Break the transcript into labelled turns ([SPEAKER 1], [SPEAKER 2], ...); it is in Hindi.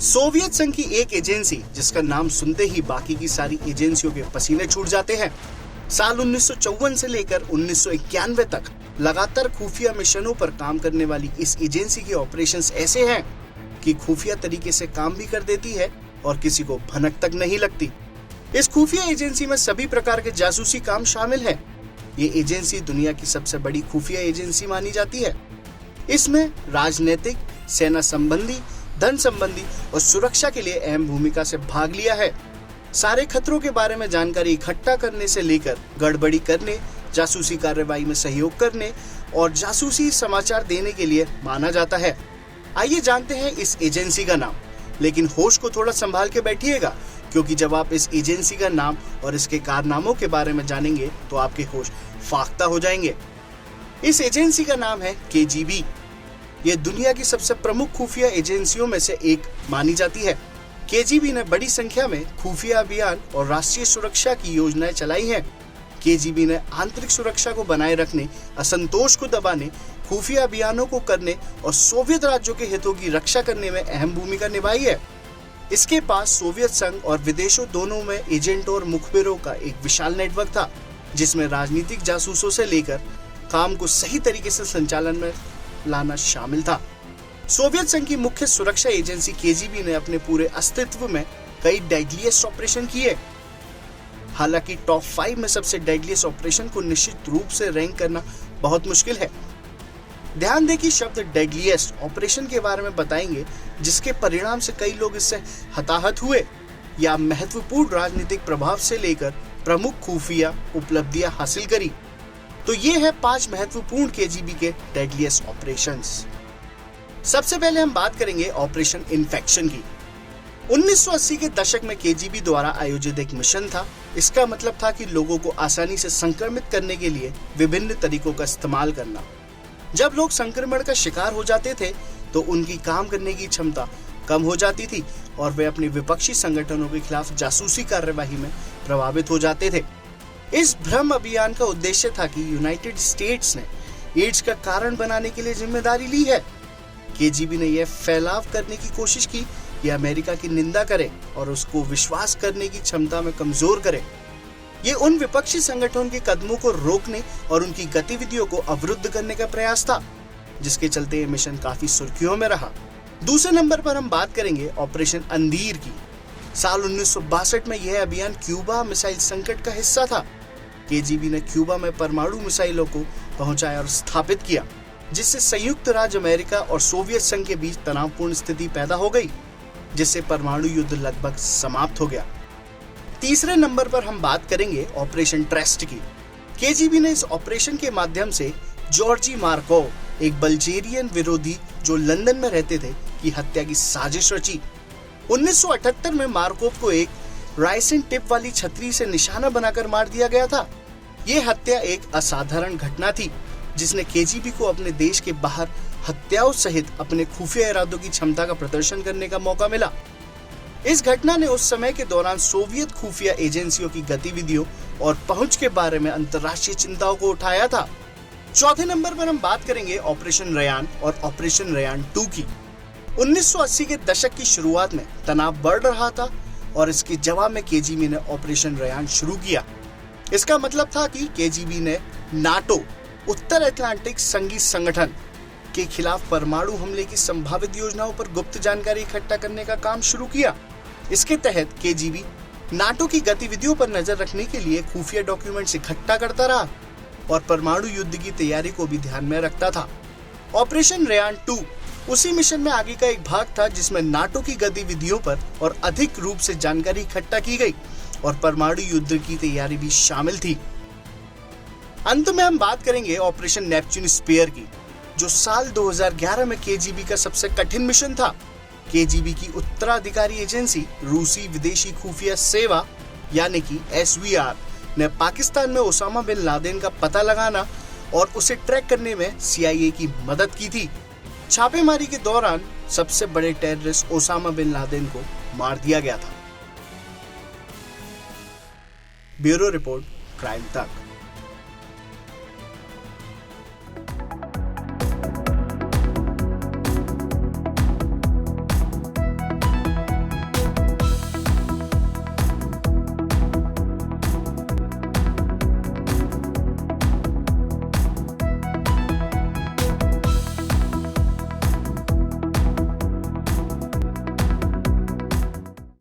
[SPEAKER 1] सोवियत संघ की एक एजेंसी जिसका नाम सुनते ही बाकी की सारी एजेंसियों के पसीने छूट जाते हैं। साल 1954 से लेकर 1991 तक लगातार खुफिया मिशनों पर काम करने वाली इस एजेंसी के ऑपरेशंस ऐसे हैं कि खुफिया तरीके से काम भी कर देती है और किसी को भनक तक नहीं लगती। इस खुफिया एजेंसी में सभी प्रकार के जासूसी काम शामिल है। ये एजेंसी दुनिया की सबसे बड़ी खुफिया एजेंसी मानी जाती है। इसमें राजनीतिक, सेना संबंधी, धन संबंधी और सुरक्षा के लिए अहम भूमिका से भाग लिया है। सारे खतरों के बारे में जानकारी इकट्ठा करने से लेकर गड़बड़ी करने, जासूसी कार्रवाई में सहयोग करने और जासूसी समाचार देने के लिए माना जाता है। आइए जानते हैं इस एजेंसी का नाम, लेकिन होश को थोड़ा संभाल के बैठिएगा, क्योंकि जब आप इस एजेंसी का नाम और इसके कारनामों के बारे में जानेंगे तो आपके होश फाख्ता हो जाएंगे। इस एजेंसी का नाम है केजीबी। ये दुनिया की सबसे प्रमुख खुफिया एजेंसियों में से एक मानी जाती है। केजीबी ने बड़ी संख्या में खुफिया अभियान और राष्ट्रीय सुरक्षा की योजनाएं चलाई हैं। केजीबी ने आंतरिक सुरक्षा को बनाए रखने, असंतोष को दबाने, खुफिया अभियानों को करने और सोवियत राज्यों के हितों की रक्षा करने में अहम भूमिका निभाई है। इसके पास सोवियत संघ और विदेशों दोनों में एजेंटों और मुखबिरों का एक विशाल नेटवर्क था, जिसमें राजनीतिक जासूसों से लेकर काम को सही तरीके से संचालन में लाना शामिल था। सोवियत संघ की मुख्य सुरक्षा एजेंसी केजीबी ने अपने पूरे अस्तित्व में कई डेडलीस्ट ऑपरेशन किए। हालांकि टॉप 5 में सबसे डेडलीस्ट ऑपरेशन को निश्चित रूप से रैंक करना बहुत मुश्किल है। ध्यान दें कि शब्द डेडलीस्ट ऑपरेशन के बारे में बताएंगे, जिसके परिणाम से कई लोग इससे हताहत हुए या महत्वपूर्ण राजनीतिक प्रभाव से लेकर प्रमुख खुफिया उपलब्धियां हासिल करी। तो ये है 5 महत्वपूर्ण केजीबी के डेडलीस्ट ऑपरेशंस। सबसे पहले हम बात करेंगे ऑपरेशन इन्फेक्शन की। 1980 के दशक में केजीबी द्वारा आयोजित एक मिशन था। इसका मतलब था कि लोगों को आसानी से संक्रमित करने के लिए विभिन्न तरीकों का इस्तेमाल करना। जब लोग संक्रमण का शिकार हो जाते थे तो उनकी काम करने की क्षमता कम हो जाती थी और वे अपने विपक्षी संगठनों के खिलाफ जासूसी कार्यवाही में प्रभावित हो जाते थे। इस भ्रम अभियान का उद्देश्य था कि यूनाइटेड स्टेट्स ने एड्स का कारण बनाने के लिए जिम्मेदारी ली है। केजीबी ने यह फैलाव करने की कोशिश की कि अमेरिका की निंदा करे और उसको विश्वास करने की क्षमता में कमजोर करे। ये उन विपक्षी संगठनों के कदमों को रोकने और उनकी गतिविधियों को अवरुद्ध करने का प्रयास था, जिसके चलते ये मिशन काफी सुर्खियों में रहा। दूसरे नंबर पर हम बात करेंगे ऑपरेशन अंधीर की। साल 1962 में यह अभियान क्यूबा मिसाइल संकट का हिस्सा था। केजीबी ने क्यूबा में परमाणु मिसाइलों को पहुंचाया और स्थापित किया, जिससे संयुक्त राज्य अमेरिका और सोवियत संघ के बीच तनावपूर्ण स्थिति पैदा हो गई, जिससे परमाणु युद्ध लगभग समाप्त हो गया। तीसरे नंबर पर हम बात करेंगे ऑपरेशन ट्रस्ट की। केजीबी ने इस ऑपरेशन के माध्यम से जॉर्जी मार्कोव, एक बल्गेरियन विरोधी जो लंदन में रहते थे, की हत्या की साजिश रची। 1978 में मार्कोव को एक राइसिन टिप वाली छतरी से निशाना बनाकर मार दिया गया था। ये हत्या एक असाधारण घटना थी, जिसने केजीबी को अपने देश के बाहर हत्याओं सहित अपने खुफिया इरादों की क्षमता का प्रदर्शन करने का मौका मिला। इस घटना ने उस समय के दौरान सोवियत खुफिया एजेंसियों की गतिविधियों और पहुंच के बारे में अंतर्राष्ट्रीय चिंताओं को उठाया था। चौथे नंबर पर हम बात करेंगे ऑपरेशन रेयान और ऑपरेशन रेयान 2 की। 1980 के दशक की शुरुआत में तनाव बढ़ रहा था और इसके जवाब में केजीबी ने ऑपरेशन रेयान शुरू किया। इसका मतलब था कि केजीबी ने नाटो, उत्तर अटलांटिक संघीय संगठन के खिलाफ परमाणु हमले की संभावित योजनाओं पर गुप्त जानकारी इकट्ठा करने का काम शुरू किया। इसके तहत केजीबी नाटो की गतिविधियों पर नजर रखने के लिए खुफिया डॉक्यूमेंट्स इकट्ठा करता रहा और परमाणु युद्ध की तैयारी को भी ध्यान में रखता था। ऑपरेशन रेयान 2 उसी मिशन में आगे का एक भाग था, जिसमें नाटो की गतिविधियों पर और अधिक रूप से जानकारी इकट्ठा की गई और परमाणु युद्ध की तैयारी भी शामिल थी। अंत में हम बात करेंगे ऑपरेशन नेपच्यून स्पेयर की, जो साल 2011 में केजीबी का सबसे कठिन मिशन था। केजीबी की उत्तराधिकारी एजेंसी रूसी विदेशी खुफिया सेवा यानी कि SVR ने पाकिस्तान में ओसामा बिन लादेन का पता लगाना और उसे ट्रैक करने में CIA की मदद की थी। छापेमारी के दौरान सबसे बड़े टेररिस्ट ओसामा बिन लादेन को मार दिया गया था। ब्यूरो रिपोर्ट, क्राइम तक।